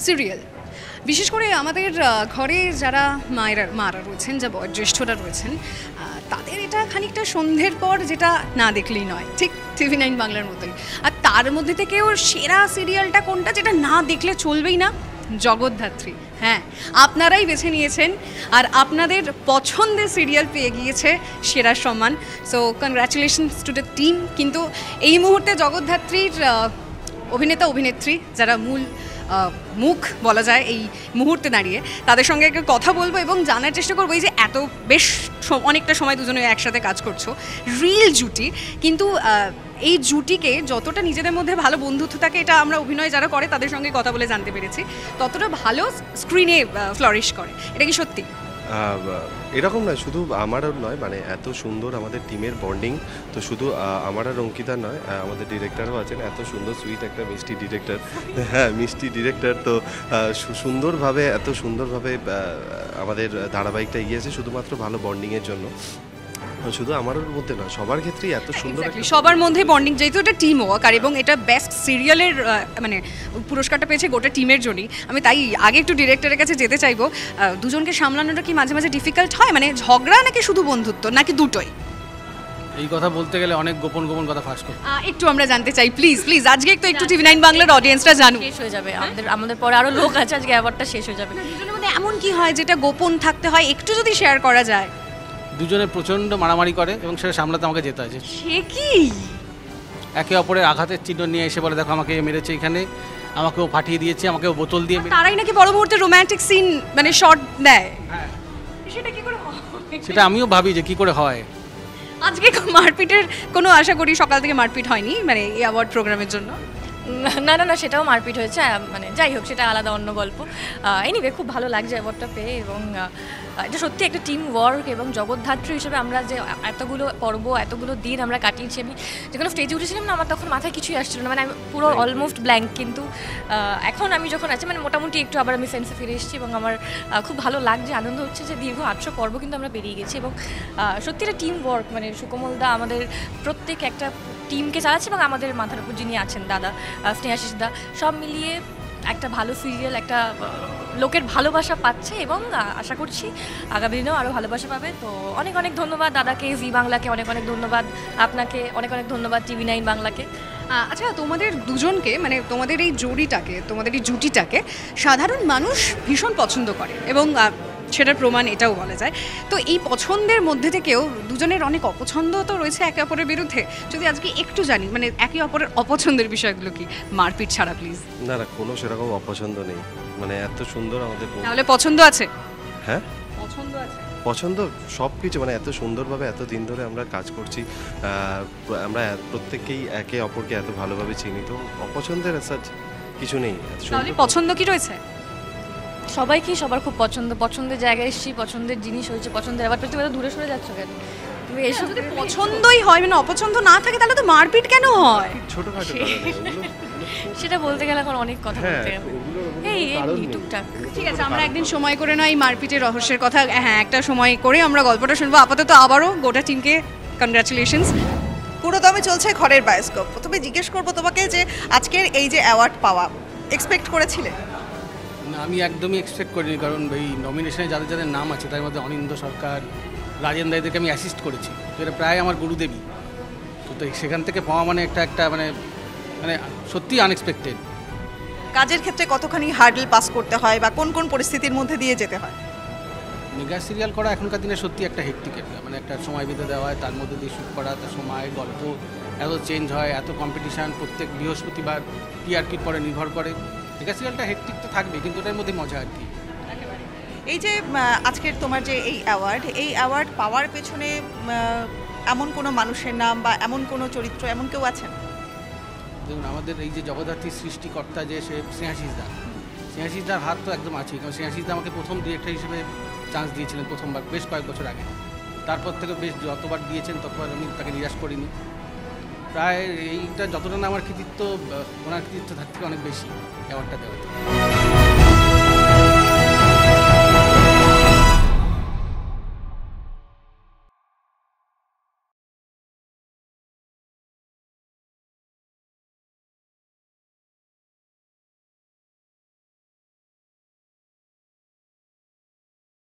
Serial, বিশেষ করে আমাদের ঘরে যারা মারা রয়েছেন, যা বয়োজ্যেষ্ঠরা রয়েছেন, তাদের এটা খানিকটা সন্ধ্যের পর যেটা না দেখলেই নয়, ঠিক TV9 বাংলার মতোই। আর তার মধ্যে থেকেও সেরা সিরিয়ালটা কোনটা যেটা না দেখলে চলবেই না? জগদ্ধাত্রী। হ্যাঁ, আপনারাই বেছে নিয়েছেন আর আপনাদের পছন্দের সিরিয়াল পেয়ে গিয়েছে সেরা সম্মান। So congratulations to the team. কিন্তু এই মুহূর্তে জগদ্ধাত্রীর অভিনেতা অভিনেত্রী যারা মূল মুখ বলা যায় এই মুহূর্তে দাঁড়িয়ে, তাদের সঙ্গে একটা কথা বলবো এবং জানার চেষ্টা করবো এই যে এত বেশ অনেকটা সময় দুজনে একসাথে কাজ করছো, রিয়েল জুটি, কিন্তু এই জুটিকে যতটা নিজেদের মধ্যে ভালো বন্ধুত্ব থাকে, এটা আমরা অভিনয় যারা করে তাদের সঙ্গে কথা বলে জানতে পেরেছি, ততটা ভালো স্ক্রিনে ফ্লারিশ করে। এটা কি সত্যি? এরকম নয়, শুধু আমার আর নয়, মানে এত সুন্দর আমাদের টিমের বন্ডিং তো শুধু আমার আর অঙ্কিতা নয়, আমাদের ডিরেক্টরও আছেন, এত সুন্দর সুইট একটা মিষ্টি ডিরেক্টর। হ্যাঁ, মিষ্টি ডিরেক্টর। তো সুন্দরভাবে এত সুন্দরভাবে আমাদের ধারাবাহিকটা এগিয়েছে শুধুমাত্র ভালো বন্ডিংয়ের জন্য। শুধু আমার মধ্যে নয়, সবার ক্ষেত্রেই এত সুন্দর, সবার মধ্যে বন্ডিং, যেহেতু এটা টিম ওয়ার্ক আর এবং এটা বেস্ট সিরিয়ালের মানে পুরস্কারটা পেয়েছে গোটা টিমের জন্যই। আমি তাই আগে একটু ডিরেক্টরের কাছে যেতে চাইবো, দুজনকে সামলানোটা কি মাঝে মাঝে ডিফিকাল্ট হয়? মানে ঝগড়া নাকি শুধু বন্ধুত্ব নাকি দুটোই? এই কথা বলতে গেলে অনেক গোপন গোপন কথা ফাঁস করে একটু আমরা জানতে চাই প্লিজ প্লিজ। আজকে একটু TV9 বাংলার অডিয়েন্সরা জানুক। শেষ হয়ে যাবে আমাদের পরে আরো লোক আছে, আজকে অ্যাওয়ার্ডটা শেষ হয়ে যাবে। দুজনের মধ্যে এমন কি হয় যেটা গোপন থাকতে হয়, একটু যদি শেয়ার করা যায়? দুজনে প্রচণ্ড মারামারি করে এবং সেটা সামলাতে আমাকে যেতে আছে। সে কি? একে অপরের আঘাতের চিহ্ন নিয়ে এসে বলে, দেখো আমাকে মেরেছে এখানে, আমাকেও ফাটিয়ে দিয়েছে, আমাকেও বোতল দিয়ে। তারাই নাকি বড় মুহূর্তে রোম্যান্টিক সিন মানে শট দেয়। হ্যাঁ, সেটা কি করে হয়? সেটা আমিও ভাবি যে কি করে হয়। আজকে মারপিটের কোনো আশা করি সকাল থেকে মারপিট হয়নি মানে এই অ্যাওয়ার্ড প্রোগ্রামের জন্য? না না না, সেটাও মারপিট হয়েছে, মানে যাই হোক সেটা আলাদা অন্য গল্প। এনিওয়ে খুব ভালো লাগছে অ্যাওয়ার্ডটা পেয়ে, এবং এটা সত্যি একটা টিম ওয়ার্ক। এবং জগদ্ধাত্রী হিসেবে আমরা যে এতগুলো পর্ব এতগুলো দিন আমরা কাটিয়েছি, আমি যখন স্টেজে উঠেছিলাম না, আমার তখন মাথায় কিছুই আসছিল না, মানে আমি পুরো অলমোস্ট ব্ল্যাঙ্ক। কিন্তু এখন আমি যখন আছি মানে মোটামুটি একটু আবার আমি সেন্সে ফিরে এসেছি এবং আমার খুব ভালো লাগছে, আনন্দ হচ্ছে যে দীর্ঘ 800 পর্ব কিন্তু আমরা পেরিয়ে গেছি। এবং সত্যি একটা টিম ওয়ার্ক, মানে সুকোমলদা আমাদের প্রত্যেক একটা টিমকে চালাচ্ছে এবং আমাদের মাথার উপর যিনি আছেন দাদা স্নেহাশিস দা, সব মিলিয়ে একটা ভালো সিরিয়াল, একটা লোকের ভালোবাসা পাচ্ছে এবং আশা করছি আগামী দিনেও আরও ভালোবাসা পাবে। তো অনেক অনেক ধন্যবাদ দাদাকে, জি বাংলাকে অনেক অনেক ধন্যবাদ, আপনাকে অনেক অনেক ধন্যবাদ, TV9 বাংলাকে। আচ্ছা, তোমাদের দুজনকে মানে তোমাদের এই জুটিটাকে সাধারণ মানুষ ভীষণ পছন্দ করে এবং সেটার প্রমাণ এটাও বলা যায়। তো এই পছন্দের মধ্যে থেকেও দুজনের অনেক অপছন্দ তো রয়েছে একে অপরের বিরুদ্ধে। যদি আজকে একটু জানি মানে একে অপরের অপছন্দের বিষয়গুলো কি, মারপিট ছাড়া প্লিজ। না না, কোনো সেরকম অপছন্দ নেই, মানে এত সুন্দর আমাদের। তাহলে পছন্দ আছে? হ্যাঁ, পছন্দ আছে, পছন্দ সব কিছু, মানে এত সুন্দরভাবে এত দিন ধরে আমরা কাজ করছি, আমরা প্রত্যেকেই একে অপরকে এত ভালোভাবে চিনি, তো অপছন্দের সাথে কিছু নেই। তাহলে পছন্দ কি রয়েছে? সবাইকেই সবার খুব পছন্দের জায়গায় এসেছি, পছন্দের জিনিস হয়েছে, পছন্দের। আবার তুমি দূরে সরে যাচ্ছ কেন? তুমি এসব যদি পছন্দই হয় মানে অপছন্দ না থাকে তাহলে তো মারপিট কেন হয়? ছোটখাটো সেটা বলতে গেলে এখন অনেক কথা বলতে হবে। এই টুকটাক। ঠিক আছে, আমরা একদিন সময় করে নয় মারপিটের রহস্যের কথা, হ্যাঁ একটা সময় করে আমরা গল্পটা শুনবো। আপাতত আবারও গোটা টিমকে কনগ্রাচুলেশনস। পুরোদমে চলছে ঘরের বায়োস্কোপ। প্রথমে জিজ্ঞেস করবো তোমাকে যে আজকের এই যে অ্যাওয়ার্ড পাওয়া এক্সপেক্ট করেছিলে? না, আমি একদমই এক্সপেক্ট করিনি, কারণ এই নমিনেশনে যাদের যাদের নাম আছে তার মধ্যে অনিন্দ্য সরকার, রাজেন দা, এদেরকে আমি অ্যাসিস্ট করেছি, তো এটা প্রায় আমার গুরুদেবী। তো সেখান থেকে পাওয়া মানে একটা মানে মানে সত্যিই আনএক্সপেক্টেড। কাজের ক্ষেত্রে কতখানি হার্ডল পাস করতে হয় বা কোন কোন পরিস্থিতির মধ্যে দিয়ে যেতে হয়? মেগা সিরিয়াল করা এখনকার দিনে সত্যি একটা হেক্টিক, মানে একটা সময় বেঁধে দেওয়া হয়, তার মধ্যে দিয়ে শ্যুট করা, তার সময় গল্প এত চেঞ্জ হয়, এত কম্পিটিশান, প্রত্যেক বৃহস্পতিবার TRPর পরে নির্ভর করে। মেগা সিরিয়ালটা হেক্টিক তো থাকবে, কিন্তু ওটার মধ্যে মজা আর কি। এই যে আজকের তোমার যে এই অ্যাওয়ার্ড পাওয়ার পেছনে এমন কোনো মানুষের নাম বা এমন কোনো চরিত্র এমন কেউ আছেন? দেখুন, আমাদের এই যে জগদ্ধাত্রীর সৃষ্টিকর্তা যে সে স্নেহাশিসদার হাত তো একদম আছেই, কারণ স্নেহাশিসদা আমাকে প্রথম ডিরেক্টর হিসেবে চান্স দিয়েছিলেন প্রথমবার, বেশ কয়েক বছর আগে। তারপর থেকে বেশ যতবার দিয়েছেন ততবার আমি তাকে নিরাশ করিনি। প্রায় এইটা যতটা না আমার কৃতিত্ব, ওনার কৃতিত্ব তার থেকে অনেক বেশি অ্যাওয়ার্ডটা দেওয়া।